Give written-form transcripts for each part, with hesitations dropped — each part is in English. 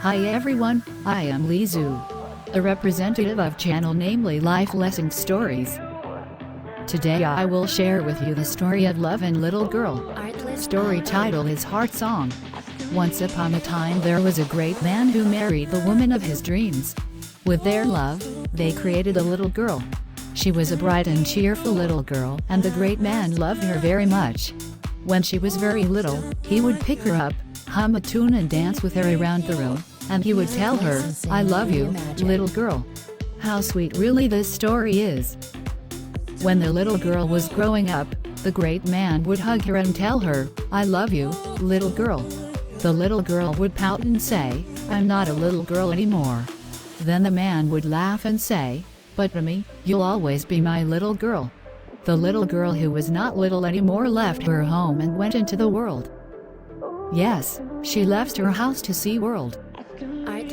Hi everyone, I am Lizu, a representative of channel namely Life Lesson Stories. Today I will share with you the story of love and little girl. Story title is Heart Song. Once upon a time there was a great man who married the woman of his dreams. With their love, they created a little girl. She was a bright and cheerful little girl, and the great man loved her very much. When she was very little, he would pick her up, hum a tune and dance with her around the room, and he would tell her, "I love you, little girl." How sweet really this story is. When the little girl was growing up, the great man would hug her and tell her, "I love you, little girl." The little girl would pout and say, "I'm not a little girl anymore." Then the man would laugh and say, "But Remy, you'll always be my little girl." The little girl who was not little anymore left her home and went into the world. Yes, she left her house to see world.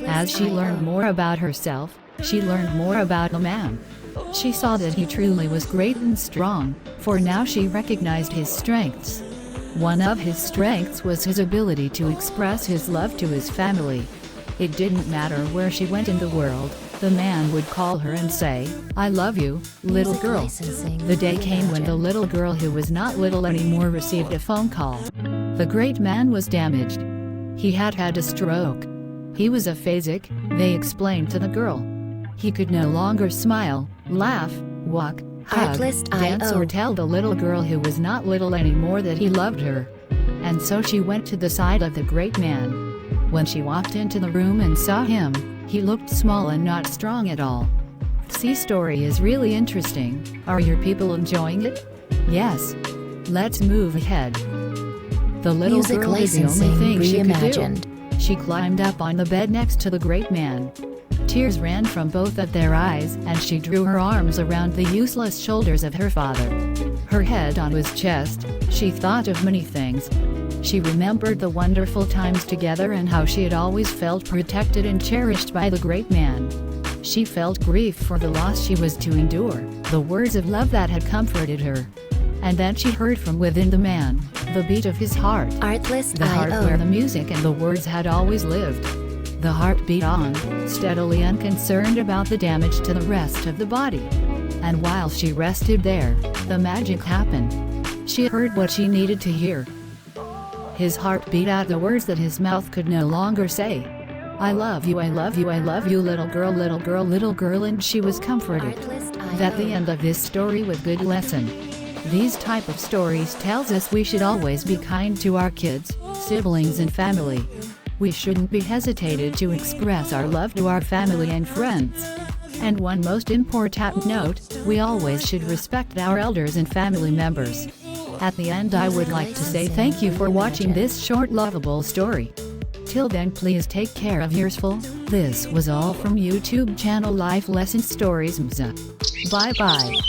As she learned more about herself, she learned more about the man. She saw that he truly was great and strong, for now she recognized his strengths. One of his strengths was his ability to express his love to his family. It didn't matter where she went in the world, the man would call her and say, "I love you, little girl." The day came when the little girl who was not little anymore received a phone call. The great man was damaged. He had had a stroke. He was aphasic, they explained to the girl. He could no longer smile, laugh, walk, hug, dance or tell the little girl who was not little anymore that he loved her. And so she went to the side of the great man. When she walked into the room and saw him, he looked small and not strong at all. This story is really interesting. Are your people enjoying it? Yes. Let's move ahead. The little girl did the only thing she could do. She climbed up on the bed next to the great man. Tears ran from both of their eyes, and she drew her arms around the useless shoulders of her father. Her head on his chest, she thought of many things. She remembered the wonderful times together and how she had always felt protected and cherished by the great man. She felt grief for the loss she was to endure, the words of love that had comforted her. And then she heard from within the man, the beat of his heart, the heart where the music and the words had always lived. The heart beat on, steadily unconcerned about the damage to the rest of the body. And while she rested there, the magic happened. She heard what she needed to hear. His heart beat out the words that his mouth could no longer say. "I love you, I love you, I love you, little girl, little girl, little girl," and she was comforted. That's the end of this story with good lesson. These type of stories tells us we should always be kind to our kids, siblings and family. We shouldn't be hesitated to express our love to our family and friends. And one most important note, we always should respect our elders and family members. At the end I would like to say thank you for watching this short lovable story. Till then please take care of yourself. This was all from YouTube channel Life Lesson Stories-MZA. Bye bye.